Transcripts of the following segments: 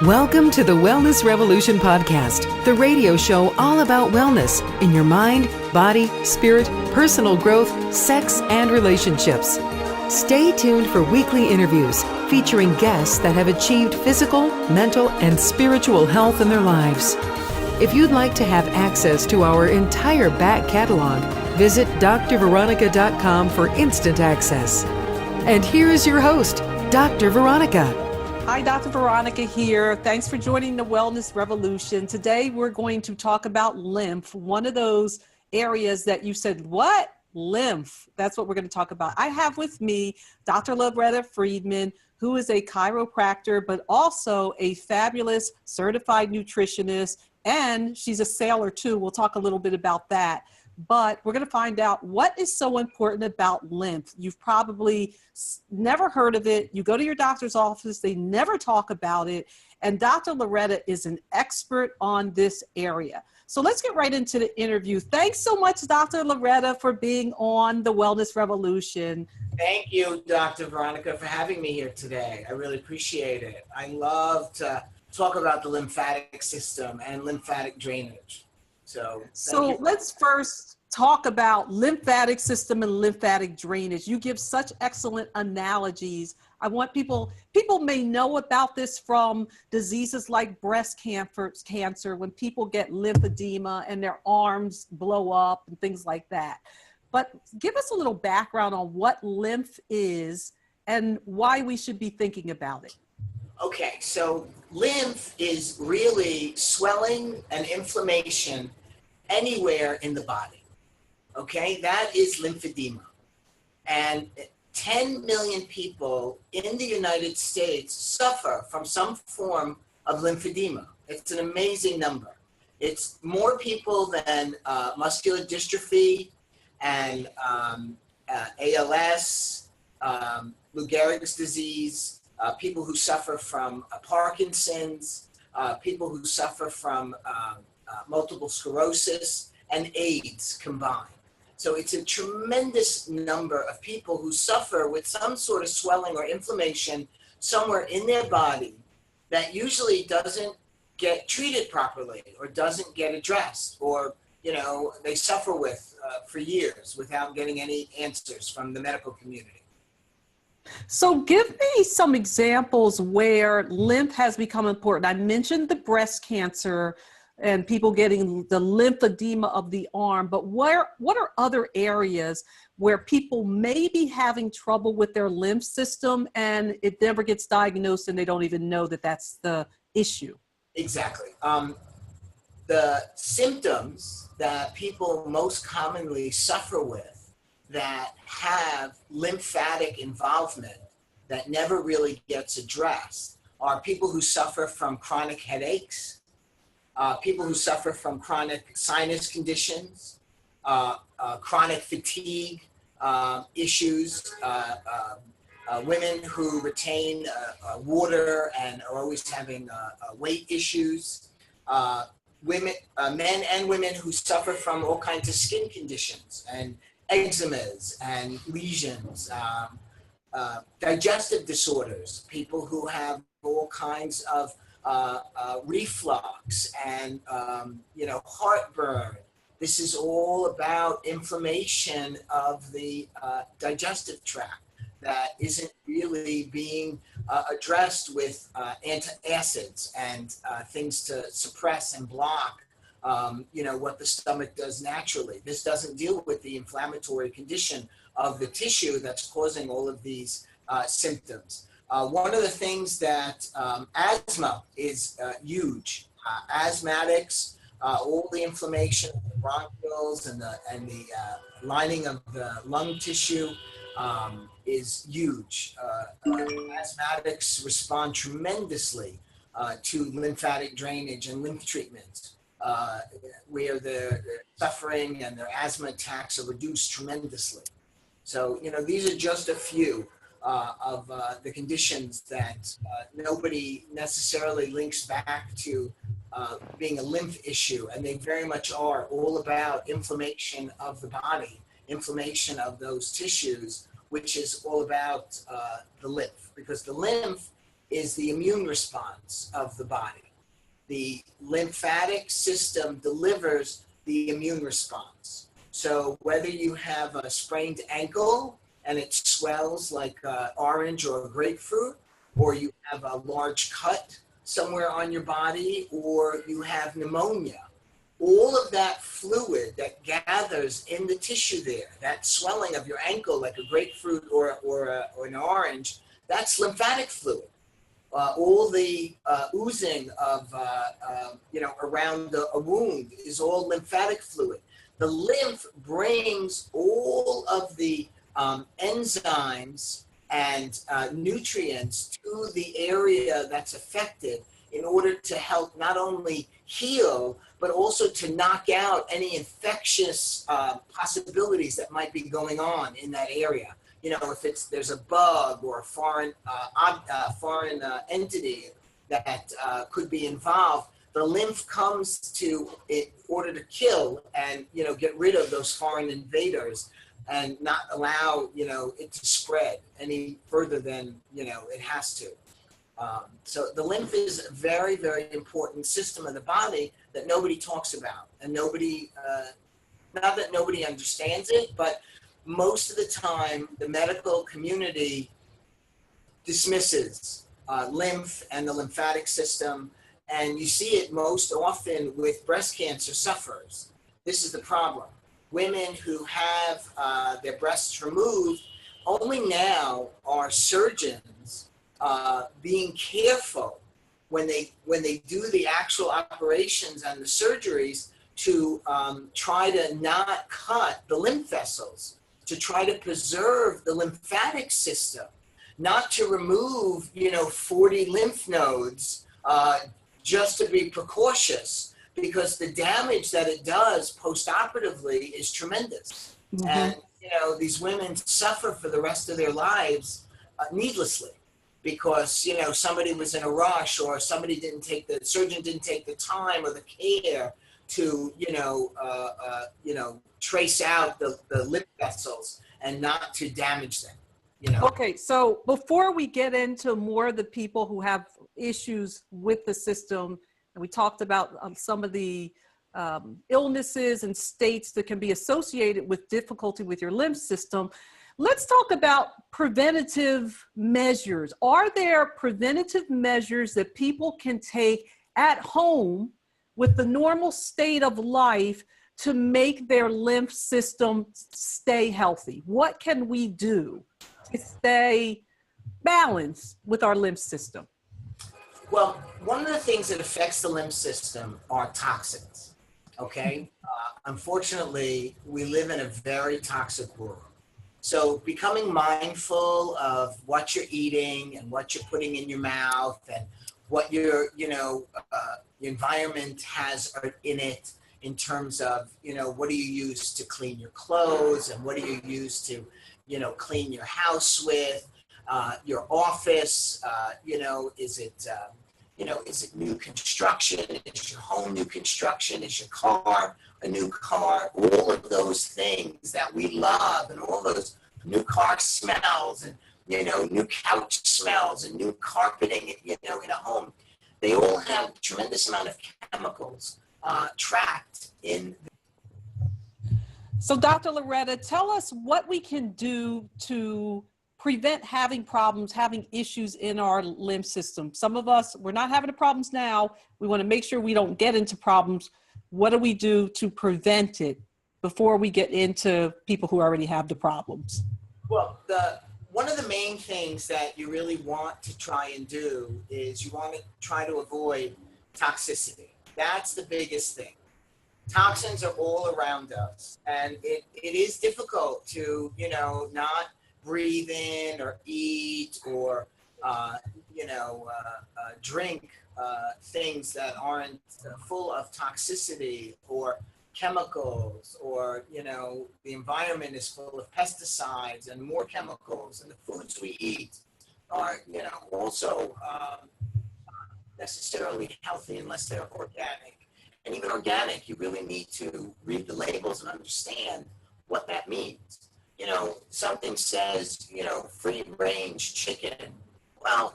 Welcome to the Wellness Revolution podcast, the radio show all about wellness in your mind, body, spirit, personal growth, sex, and relationships. Stay tuned for weekly interviews featuring guests that have achieved physical, mental, and spiritual health in their lives. If you'd like to have access to our entire back catalog, visit drveronica.com for instant access. And here's your host, Dr. Veronica. Hi, Dr. Veronica here. Thanks for joining the Wellness Revolution. Today, we're going to talk about lymph, one of those areas that you said, what? Lymph. That's what we're going to talk about. I have with me Dr. Loretta Friedman, who is a chiropractor, but also a fabulous certified nutritionist, and she's a sailor too. We'll talk a little bit about that. But we're going to find out what is so important about lymph. You've probably never heard of it. You go to your doctor's office, they never talk about it. And Dr. Loretta is an expert on this area. So let's get right into the interview. Thanks so much, Dr. Loretta, for being on the Wellness Revolution. Thank you, Dr. Veronica, for having me here today. I really appreciate it. I love to talk about the lymphatic system and lymphatic drainage. So let's first talk about lymphatic system and lymphatic drainage. You give such excellent analogies. I want people may know about this from diseases like breast cancer, when people get lymphedema and their arms blow up and things like that. But give us a little background on what lymph is and why we should be thinking about it. Okay, so lymph is really swelling and inflammation anywhere in the body. Okay, that is lymphedema. And 10 million people in the United States suffer from some form of lymphedema. It's an amazing number. It's more people than muscular dystrophy and ALS, Lou Gehrig's disease, people who suffer from Parkinson's, people who suffer from multiple sclerosis, and AIDS combined. So it's a tremendous number of people who suffer with some sort of swelling or inflammation somewhere in their body that usually doesn't get treated properly or doesn't get addressed, or they suffer with for years without getting any answers from the medical community. So give me some examples where lymph has become important. I mentioned the breast cancer and people getting the lymphedema of the arm, but what are other areas where people may be having trouble with their lymph system and it never gets diagnosed and they don't even know that that's the issue? Exactly. The symptoms that people most commonly suffer with that have lymphatic involvement that never really gets addressed are people who suffer from chronic headaches, people who suffer from chronic sinus conditions, chronic fatigue issues, women who retain water and are always having weight issues, men and women who suffer from all kinds of skin conditions and eczemas and lesions, digestive disorders, people who have all kinds of reflux and heartburn. This is all about inflammation of the digestive tract that isn't really being addressed with antacids and things to suppress and block what the stomach does naturally. This doesn't deal with the inflammatory condition of the tissue that's causing all of these symptoms. One of the things that asthma is huge. Asthmatics, all the inflammation of the bronchioles and the lining of the lung tissue is huge. Asthmatics respond tremendously to lymphatic drainage and lymph treatments, where their suffering and their asthma attacks are reduced tremendously. So, these are just a few of the conditions that nobody necessarily links back to being a lymph issue, and they very much are all about inflammation of the body, inflammation of those tissues, which is all about the lymph, because the lymph is the immune response of the body. The lymphatic system delivers the immune response. So whether you have a sprained ankle and it swells like orange or grapefruit, or you have a large cut somewhere on your body, or you have pneumonia, all of that fluid that gathers in the tissue there, that swelling of your ankle like a grapefruit or an orange, that's lymphatic fluid. All the oozing of, around a wound is all lymphatic fluid. The lymph brings all of the enzymes and nutrients to the area that's affected in order to help not only heal, but also to knock out any infectious possibilities that might be going on in that area. You know, if there's a bug or a foreign entity that could be involved, the lymph comes to in order to kill and, get rid of those foreign invaders and not allow, it to spread any further than, it has to. So the lymph is a very, very important system of the body that nobody talks about, and nobody, not that nobody understands it, but most of the time the medical community dismisses lymph and the lymphatic system, and you see it most often with breast cancer sufferers. This is the problem. Women who have their breasts removed only now are surgeons being careful when they do the actual operations and the surgeries to try to not cut the lymph vessels, to try to preserve the lymphatic system, not to remove 40 lymph nodes just to be precautious, because the damage that it does post-operatively is tremendous. Mm-hmm. And these women suffer for the rest of their lives needlessly, because somebody was in a rush, or the surgeon didn't take the time or the care to trace out the lymph vessels and not to damage them. Okay, so before we get into more of the people who have issues with the system, and we talked about some of the illnesses and states that can be associated with difficulty with your lymph system, let's talk about preventative measures. Are there preventative measures that people can take at home with the normal state of life to make their lymph system stay healthy? What can we do to stay balanced with our lymph system? Well, one of the things that affects the lymph system are toxins, okay? Unfortunately, we live in a very toxic world. So becoming mindful of what you're eating and what you're putting in your mouth and what your environment has in it, in terms of, what do you use to clean your clothes, and what do you use to, clean your house with, your office, is it new construction? Is your home new construction? Is your car a new car? All of those things that we love, and all those new car smells, and, new couch smells, and new carpeting, in a home, they all have a tremendous amount of chemicals trapped in. So Dr. Loretta, tell us what we can do to prevent having problems, having issues in our lymph system. Some of us, we're not having the problems now. We want to make sure we don't get into problems. What do we do to prevent it before we get into people who already have the problems? Well, one of the main things that you really want to try and do is you want to try to avoid toxicity. That's the biggest thing. Toxins are all around us, and it is difficult to, not breathe in or eat or, drink things that aren't full of toxicity or chemicals, or, the environment is full of pesticides and more chemicals, and the foods we eat are, also necessarily healthy unless they're organic. And even organic, you really need to read the labels and understand what that means. Something says, free range chicken. Well,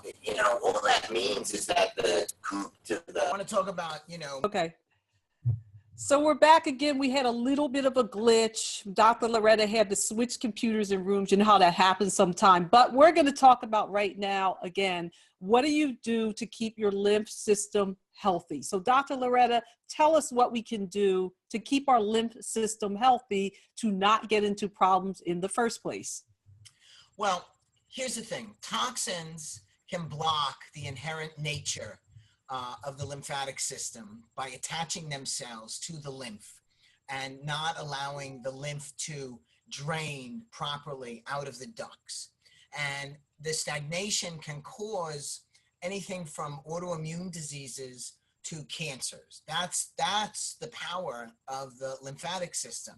all that means is that the coup to the. I want to talk about, Okay. So we're back again. We had a little bit of a glitch. Dr. Loretta had to switch computers and rooms. You know how that happens sometime. But we're going to talk about right now, again, what do you do to keep your lymph system healthy? So Dr. Loretta, tell us what we can do to keep our lymph system healthy to not get into problems in the first place. Well, here's the thing. Toxins can block the inherent nature of the lymphatic system by attaching themselves to the lymph and not allowing the lymph to drain properly out of the ducts. And the stagnation can cause anything from autoimmune diseases to cancers. That's the power of the lymphatic system.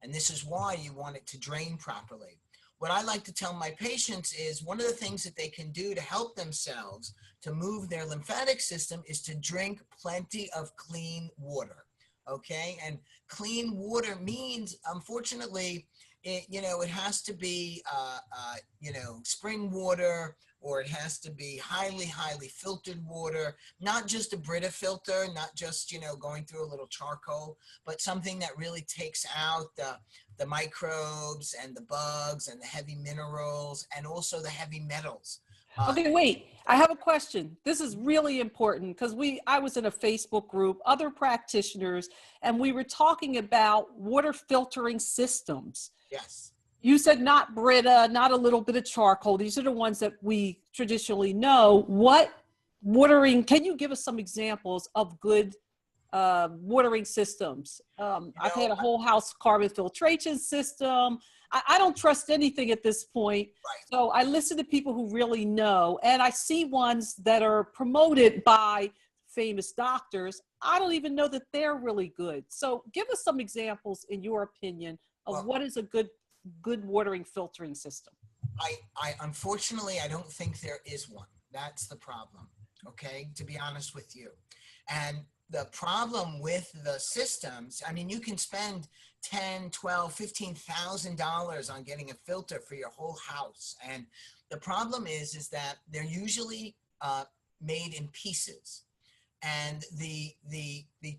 And this is why you want it to drain properly. What I like to tell my patients is one of the things that they can do to help themselves to move their lymphatic system is to drink plenty of clean water, okay? And clean water means, unfortunately, it has to be, spring water, or it has to be highly, highly filtered water, not just a Brita filter, not just, going through a little charcoal, but something that really takes out the microbes and the bugs and the heavy minerals and also the heavy metals. Okay, wait, I have a question. This is really important because I was in a Facebook group, other practitioners, and we were talking about water filtering systems. Yes. You said not Brita, not a little bit of charcoal. These are the ones that we traditionally know. What watering, can you give us some examples of good watering systems? I've had a whole house carbon filtration system. I don't trust anything at this point. Right. So I listen to people who really know, and I see ones that are promoted by famous doctors. I don't even know that they're really good. So give us some examples in your opinion of what is a good watering filtering system. I unfortunately, I don't think there is one. That's the problem, okay, to be honest with you. And the problem with the systems, I mean, you can spend $10, $12, $15,000 on getting a filter for your whole house. And the problem is that they're usually made in pieces. And the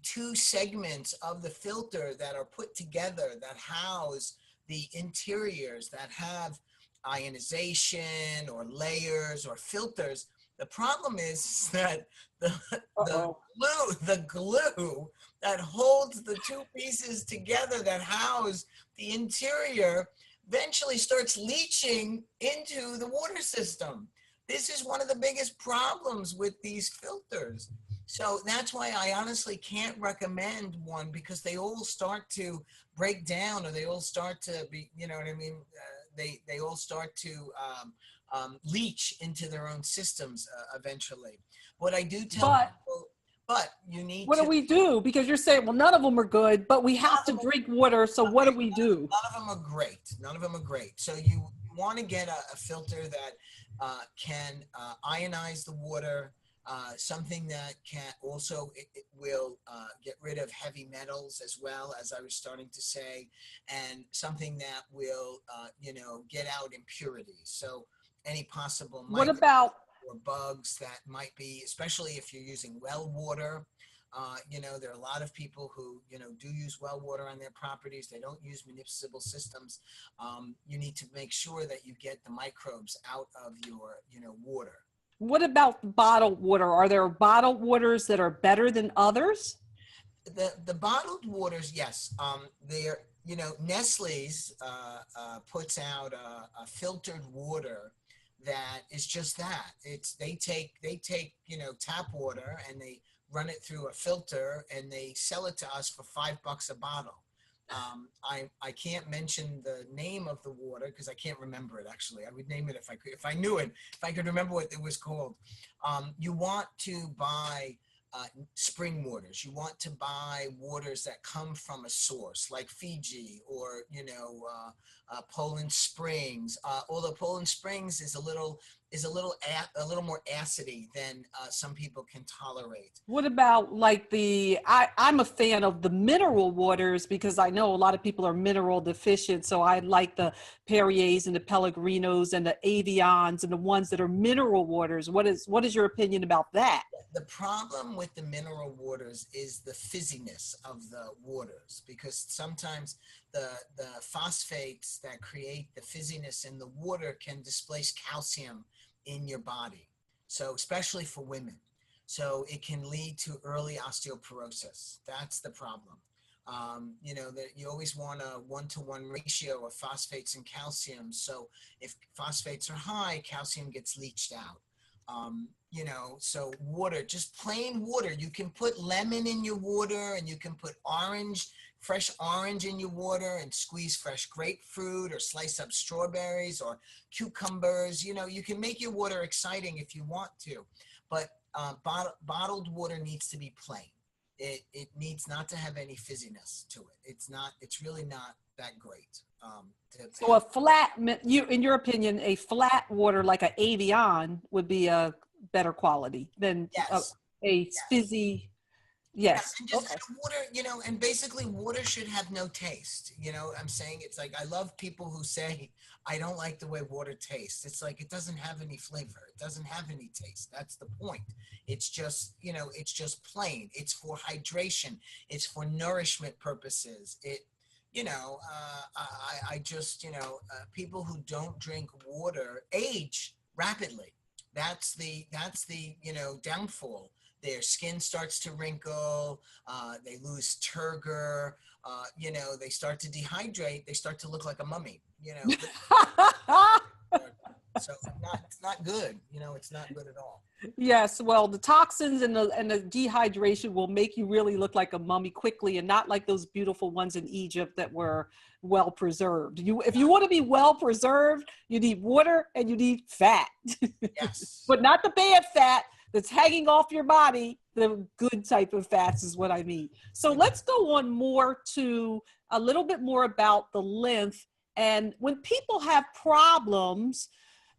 two segments of the filter that are put together that house the interiors that have ionization or layers or filters, the problem is that the glue that holds the two pieces together that house the interior eventually starts leaching into the water system. This is one of the biggest problems with these filters. So that's why I honestly can't recommend one, because they all start to break down, or they all start to be, you know what I mean? They all start to leach into their own systems eventually. What I do tell people, but you need what do we do? Because you're saying, well, none of them are good, but we have to drink water. So what do we do? None of them are great. None of them are great. So you want to get a filter that can ionize the water, something that can also, it will get rid of heavy metals as well, as I was starting to say, and something that will, get out impurities. So any possible microbes or bugs that might be, especially if you're using well water. There are a lot of people who, do use well water on their properties. They don't use municipal systems. You need to make sure that you get the microbes out of your, water. What about bottled water? Are there bottled waters that are better than others? The bottled waters, yes. They're, Nestle's puts out a filtered water that is just that. They take tap water and they run it through a filter and they sell it to us for $5 a bottle. I can't mention the name of the water because I can't remember it. Actually, I would name it if I could, if I knew it, if I could remember what it was called. You want to buy spring waters. You want to buy waters that come from a source like Fiji or Poland Springs. Although Poland Springs is a little more acidy than some people can tolerate. What about like I'm a fan of the mineral waters because I know a lot of people are mineral deficient. So I like the Perrier's and the Pellegrinos and the Avions and the ones that are mineral waters. What is your opinion about that? The problem with the mineral waters is the fizziness of the waters, because sometimes the phosphates that create the fizziness in the water can displace calcium in your body. So especially for women. So it can lead to early osteoporosis. That's the problem. You know, that you always want a 1-to-1 ratio of phosphates and calcium. So if phosphates are high, calcium gets leached out. You know, so water, just plain water. You can put lemon in your water, and you can put fresh orange in your water, and squeeze fresh grapefruit or slice up strawberries or cucumbers. You know, you can make your water exciting if you want to, but bottled water needs to be plain. It needs not to have any fizziness to it. It's really not that great. So in your opinion, a flat water like an Avion would be a better quality than Yes. a fizzy. Yes. Yeah, and just Okay. water, you know, and basically water should have no taste. You know, I'm saying, it's like, I love people who say, I don't like the way water tastes. It's like, it doesn't have any flavor. It doesn't have any taste. That's the point. It's just, you know, it's just plain. It's for hydration. It's for nourishment purposes. You know, I just, you know, people who don't drink water age rapidly. That's the, you know, downfall. Their skin starts to wrinkle, they lose turgor, you know, they start to dehydrate, they start to look like a mummy, you know. So it's not good, you know, it's not good at all. Yes, well, the toxins and the dehydration will make you really look like a mummy quickly, and not like those beautiful ones in Egypt that were well preserved. If you want to be well preserved, you need water and you need fat. Yes. But not the bad fat that's hanging off your body. The good type of fats is what I mean. So let's go on more to a little bit more about the lymph. And when people have problems,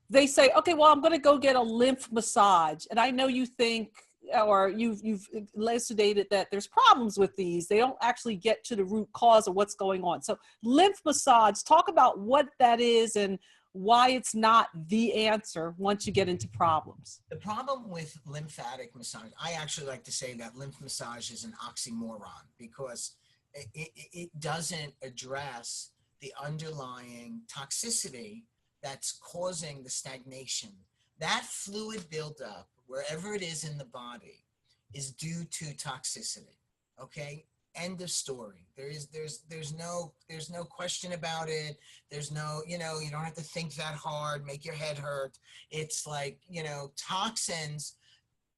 they say, okay, well, I'm going to go get a lymph massage. And I know you think, or you've elucidated that there's problems with these. They don't actually get to the root cause of what's going on. So lymph massage, talk about what that is and why it's not the answer once you get into problems. The problem with lymphatic massage, I actually like to say that lymph massage is an oxymoron, because it doesn't address the underlying toxicity that's causing the stagnation. That fluid buildup, wherever it is in the body, is due to toxicity. Okay, end of story. There's no question about it. There's no, you know, you don't have to think that hard, make your head hurt. It's like, you know, toxins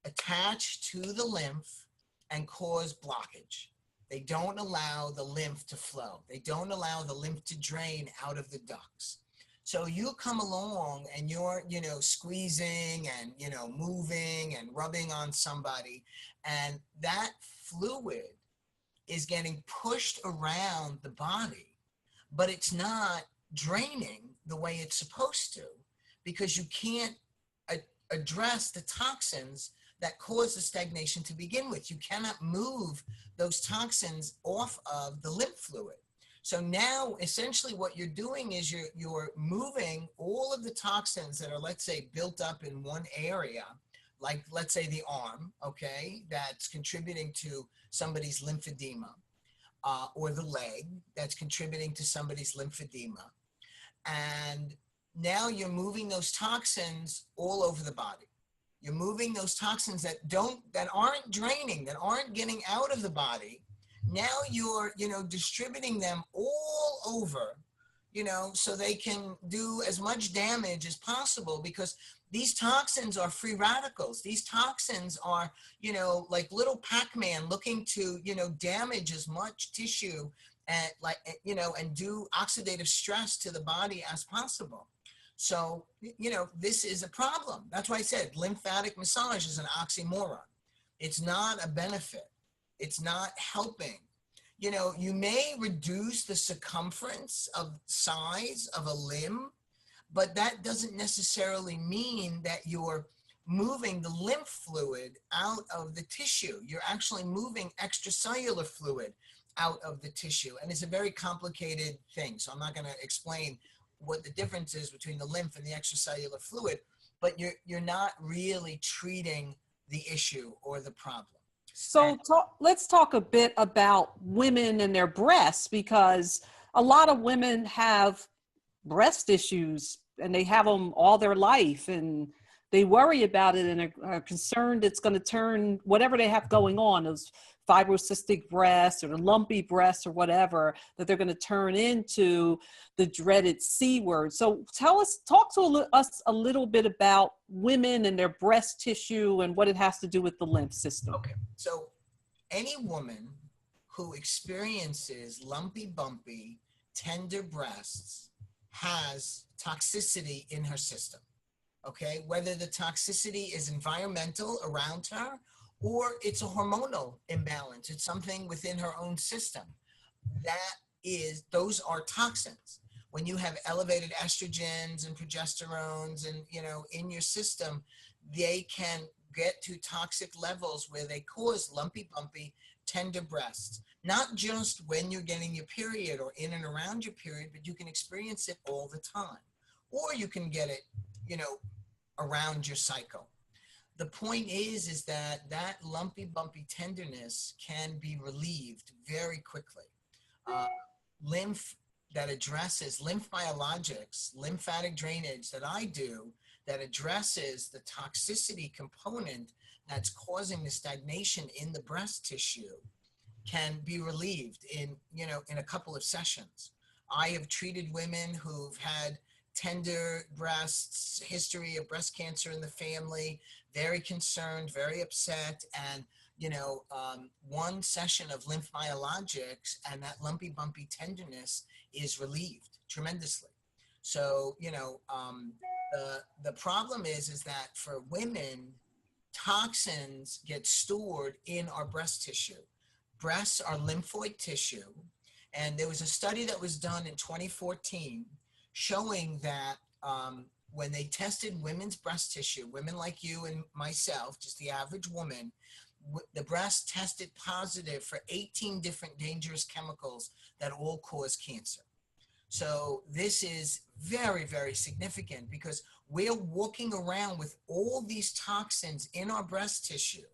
attach to the lymph and cause blockage. They don't allow the lymph to flow. They don't allow the lymph to drain out of the ducts. So you come along and you're, you know, squeezing and, you know, moving and rubbing on somebody, and that fluid is getting pushed around the body, but it's not draining the way it's supposed to, because you can't address the toxins that cause the stagnation to begin with. You cannot move those toxins off of the lymph fluid. So now essentially what you're doing is you're moving all of the toxins that are, let's say, built up in one area, like let's say the arm, okay, that's contributing to somebody's lymphedema, or the leg that's contributing to somebody's lymphedema. And now you're moving those toxins all over the body. You're moving those toxins that aren't draining, that aren't getting out of the body. Now you're, you know, distributing them all over, you know, so they can do as much damage as possible, because these toxins are free radicals. These toxins are, you know, like little Pac-Man looking to, you know, damage as much tissue and, like, you know, and do oxidative stress to the body as possible. So, you know, this is a problem. That's why I said lymphatic massage is an oxymoron. It's not a benefit. It's not helping. you may reduce the circumference of size of a limb, but that doesn't necessarily mean that you're moving the lymph fluid out of the tissue. You're actually moving extracellular fluid out of the tissue. And it's a very complicated thing. So I'm not going to explain what the difference is between the lymph and the extracellular fluid, but you're not really treating the issue or the problem. So let's talk a bit about women and their breasts, because a lot of women have breast issues and they have them all their life, and they worry about it and are concerned it's going to turn whatever they have going on, those fibrocystic breasts or the lumpy breasts or whatever, that they're going to turn into the dreaded C word. So talk to us a little bit about women and their breast tissue and what it has to do with the lymph system. Okay, so any woman who experiences lumpy, bumpy, tender breasts has toxicity in her system. Okay, whether the toxicity is environmental around her or it's a hormonal imbalance, it's something within her own system. Those are toxins. When you have elevated estrogens and progesterones and, in your system, they can get to toxic levels where they cause lumpy, bumpy, tender breasts. Not just when you're getting your period or in and around your period, but you can experience it all the time. Or you can get it, around your cycle. The point is that lumpy, bumpy tenderness can be relieved very quickly. Lymph that addresses Lymph-Biologics, lymphatic drainage that I do, that addresses the toxicity component that's causing the stagnation in the breast tissue, can be relieved in a couple of sessions. I have treated women who've had tender breasts, history of breast cancer in the family, very concerned, very upset, and one session of Lymph-Biologics and that lumpy, bumpy tenderness is relieved tremendously. So the problem is that for women, toxins get stored in our breast tissue. Breasts are lymphoid tissue, and there was a study that was done in 2014 showing that when they tested women's breast tissue, women like you and myself, just the average woman, the breast tested positive for 18 different dangerous chemicals that all cause cancer. So this is very, very significant because we're walking around with all these toxins in our breast tissue,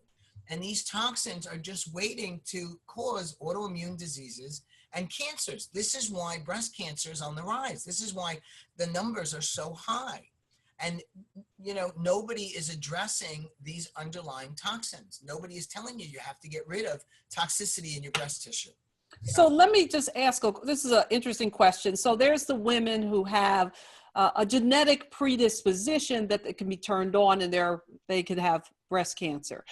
and these toxins are just waiting to cause autoimmune diseases and cancers. This is why breast cancer is on the rise. This is why the numbers are so high. And, nobody is addressing these underlying toxins. Nobody is telling you have to get rid of toxicity in your breast tissue. So let me just ask, this is an interesting question. So there's the women who have a genetic predisposition that it can be turned on and they can have breast cancer.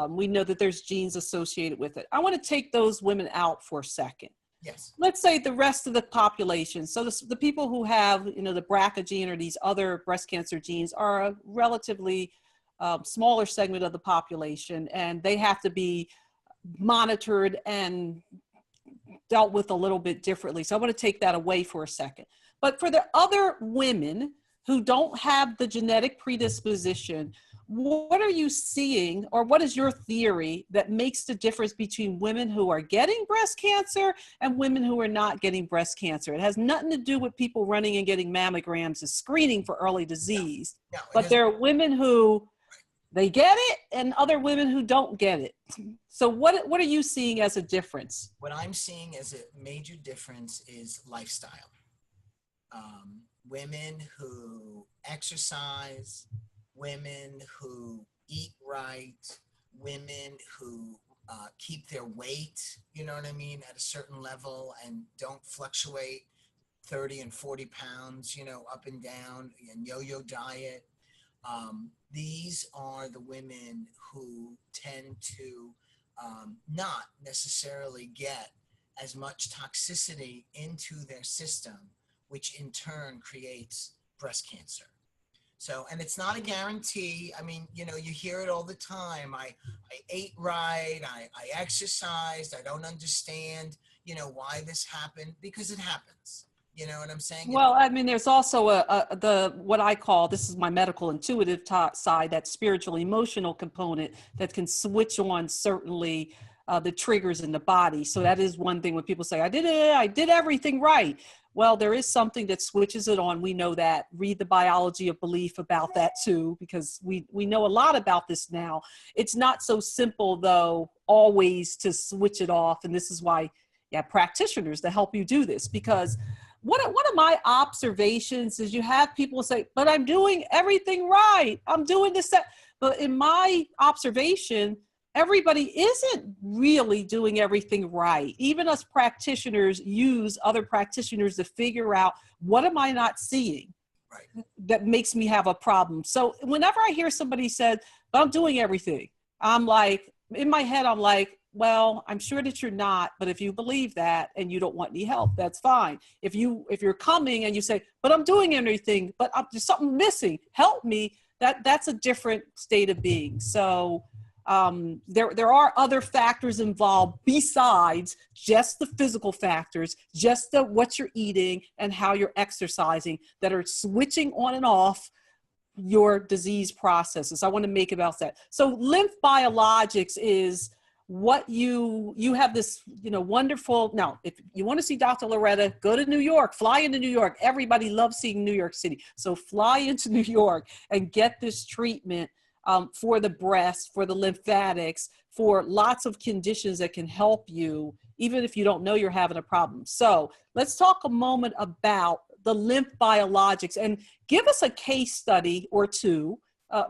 We know that there's genes associated with it. I want to take those women out for a second. Yes. Let's say the rest of the population. So the people who have, the BRCA gene or these other breast cancer genes are a relatively smaller segment of the population, and they have to be monitored and dealt with a little bit differently. So I want to take that away for a second. But for the other women who don't have the genetic predisposition, what are you seeing, or what is your theory that makes the difference between women who are getting breast cancer and women who are not getting breast cancer? It has nothing to do with people running and getting mammograms as screening for early disease. But there are women who they get it and other women who don't get it. So what are you seeing as a difference? What I'm seeing as a major difference is lifestyle. Women who exercise, women who eat right, women who keep their weight, at a certain level and don't fluctuate 30 and 40 pounds, up and down, and yo-yo diet. These are the women who tend to not necessarily get as much toxicity into their system, which in turn creates breast cancer. So, and it's not a guarantee. I mean, you hear it all the time. I ate right, I exercised, I don't understand, why this happened, because it happens. You know what I'm saying? Well, I mean, there's also what I call, this is my medical intuitive side, that spiritual emotional component that can switch on certainly the triggers in the body. So that is one thing when people say, I did everything right. Well, there is something that switches it on. We know that. Read the biology of belief about that too, because we know a lot about this now. It's not so simple though, always, to switch it off. And this is why you have practitioners to help you do this, because one of my observations is you have people say, but I'm doing everything right. I'm doing this, that. But in my observation, everybody isn't really doing everything right. Even us practitioners use other practitioners to figure out, what am I not seeing that makes me have a problem? So whenever I hear somebody said, but I'm doing everything, I'm like, in my head, I'm like, well, I'm sure that you're not, but if you believe that and you don't want any help, that's fine. If you're coming and you say, but I'm doing everything, but there's something missing, help me, that's a different state of being. So there are other factors involved besides just the physical factors, just what you're eating and how you're exercising, that are switching on and off your disease processes. I want to make about that. So Lymph-Biologics is what you have this, wonderful. Now, if you want to see Dr. Loretta, go to New York, fly into New York. Everybody loves seeing New York City. So fly into New York and get this treatment for the breast, for the lymphatics, for lots of conditions that can help you, even if you don't know you're having a problem. So let's talk a moment about the Lymph-Biologics and give us a case study or two,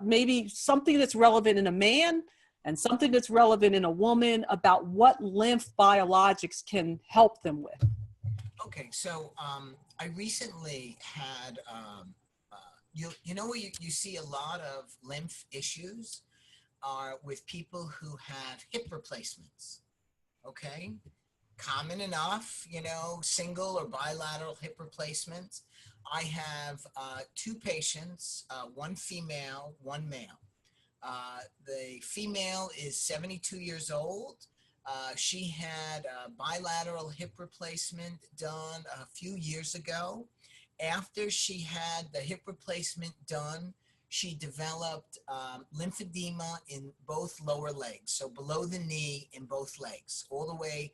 maybe something that's relevant in a man and something that's relevant in a woman, about what Lymph-Biologics can help them with. Okay, so I recently had, you see a lot of lymph issues are with people who have hip replacements, okay? Common enough, single or bilateral hip replacements. I have two patients, one female, one male. The female is 72 years old. She had a bilateral hip replacement done a few years ago. After she had the hip replacement done, she developed lymphedema in both lower legs, so below the knee in both legs, all the way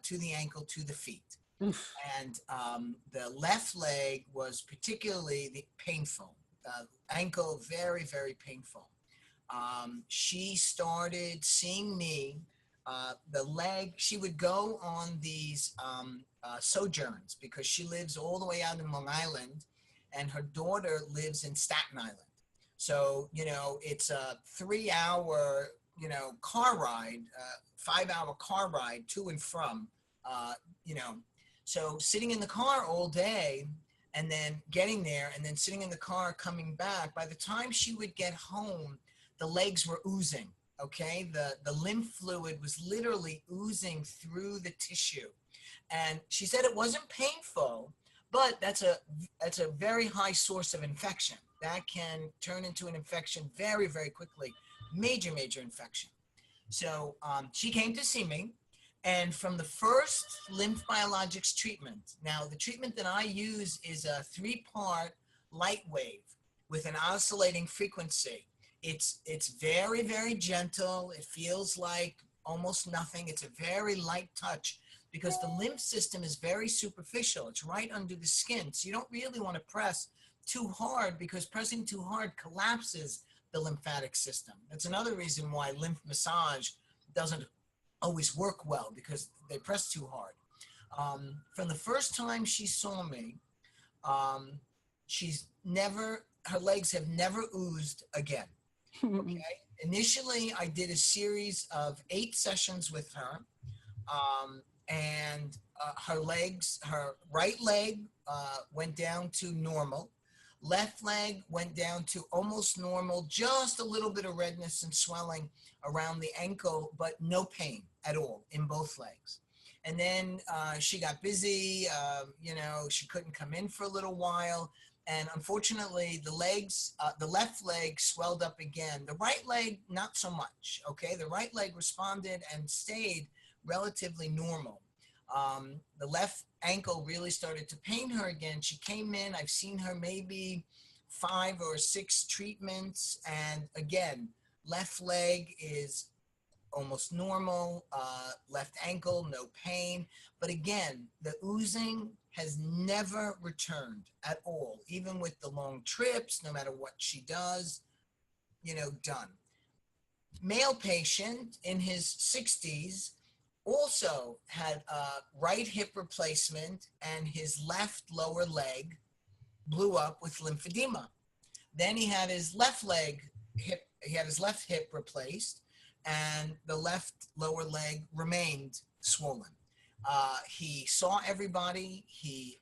to the ankle, to the feet. Oof. And the left leg was particularly painful, ankle very, very painful. She started seeing me, the leg, she would go on these sojourns because she lives all the way out in Long Island and her daughter lives in Staten Island. So, it's a 3-hour, car ride, 5-hour car ride to and from, so sitting in the car all day and then getting there and then sitting in the car coming back, by the time she would get home, the legs were oozing, okay? The lymph fluid was literally oozing through the tissue. And she said it wasn't painful, but that's a very high source of infection. That can turn into an infection very, very quickly, major, major infection. So she came to see me, and from the first Lymph-Biologics treatment, now the treatment that I use is a 3-part light wave with an oscillating frequency. It's very, very gentle. It feels like almost nothing. It's a very light touch because the lymph system is very superficial. It's right under the skin. So you don't really want to press too hard because pressing too hard collapses the lymphatic system. That's another reason why lymph massage doesn't always work well, because they press too hard. From the first time she saw me, her legs have never oozed again. Okay. Initially, I did a series of 8 sessions with her, and her right leg went down to normal. Left leg went down to almost normal, just a little bit of redness and swelling around the ankle, but no pain at all in both legs. And then she got busy, she couldn't come in for a little while. And unfortunately, the left leg swelled up again. The right leg, not so much, okay? The right leg responded and stayed relatively normal. The left ankle really started to pain her again. She came in, I've seen her maybe 5 or 6 treatments. And again, left leg is almost normal, left ankle, no pain. But again, the oozing has never returned at all, even with the long trips, no matter what she does, done. Male patient in his 60s also had a right hip replacement, and his left lower leg blew up with lymphedema. Then he had his left hip replaced, and the left lower leg remained swollen. He saw everybody. He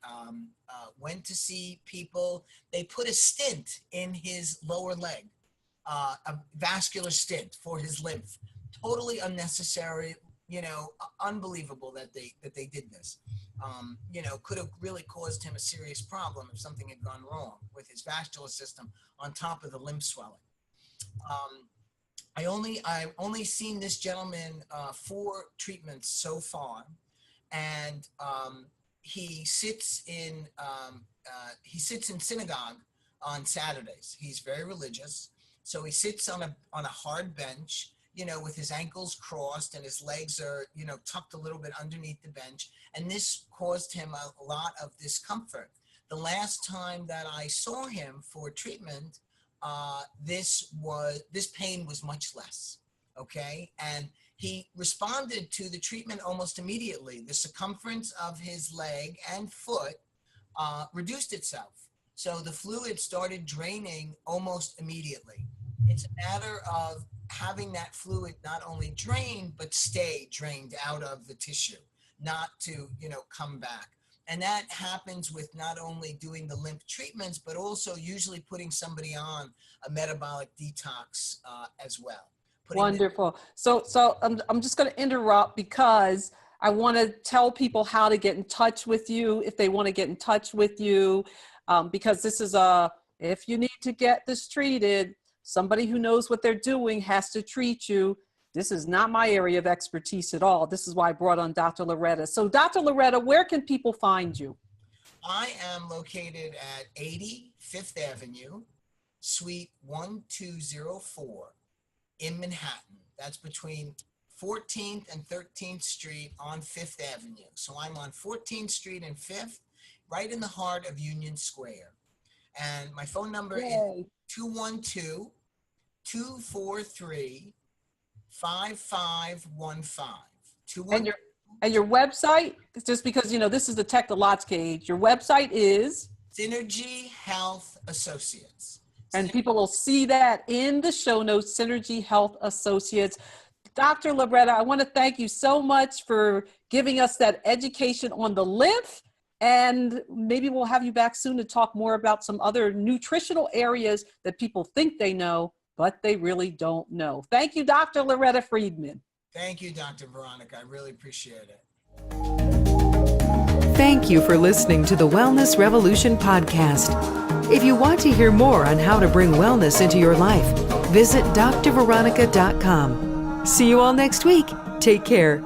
went to see people. They put a stent in his lower leg, a vascular stent for his lymph. Totally unnecessary. Unbelievable that they did this. Could have really caused him a serious problem if something had gone wrong with his vascular system on top of the lymph swelling. I've only seen this gentleman 4 treatments so far, and he sits in synagogue on Saturdays. He's very religious, so he sits on a hard bench, with his ankles crossed and his legs are, tucked a little bit underneath the bench. And this caused him a lot of discomfort. The last time that I saw him for treatment, this pain was much less, okay? And he responded to the treatment almost immediately. The circumference of his leg and foot reduced itself. So the fluid started draining almost immediately. It's a matter of having that fluid not only drain, but stay drained out of the tissue, not to, come back. And that happens with not only doing the lymph treatments, but also usually putting somebody on a metabolic detox as well. Wonderful. So I'm just going to interrupt because I want to tell people how to get in touch with you if they want to get in touch with you, because this is if you need to get this treated, somebody who knows what they're doing has to treat you. This is not my area of expertise at all. This is why I brought on Dr. Loretta. So Dr. Loretta, where can people find you? I am located at 80 Fifth Avenue, Suite 1204 in Manhattan. That's between 14th and 13th Street on Fifth Avenue. So I'm on 14th Street and 5th, right in the heart of Union Square. And my phone number is 212-243-5515. And your website, just because, this is the technological age, your website is? Synergy Health Associates. And people will see that in the show notes, Synergy Health Associates. Dr. Loretta, I want to thank you so much for giving us that education on the lymph. And maybe we'll have you back soon to talk more about some other nutritional areas that people think they know, but they really don't know. Thank you, Dr. Loretta Friedman. Thank you, Dr. Veronica. I really appreciate it. Thank you for listening to the Wellness Revolution podcast. If you want to hear more on how to bring wellness into your life, visit drveronica.com. See you all next week. Take care.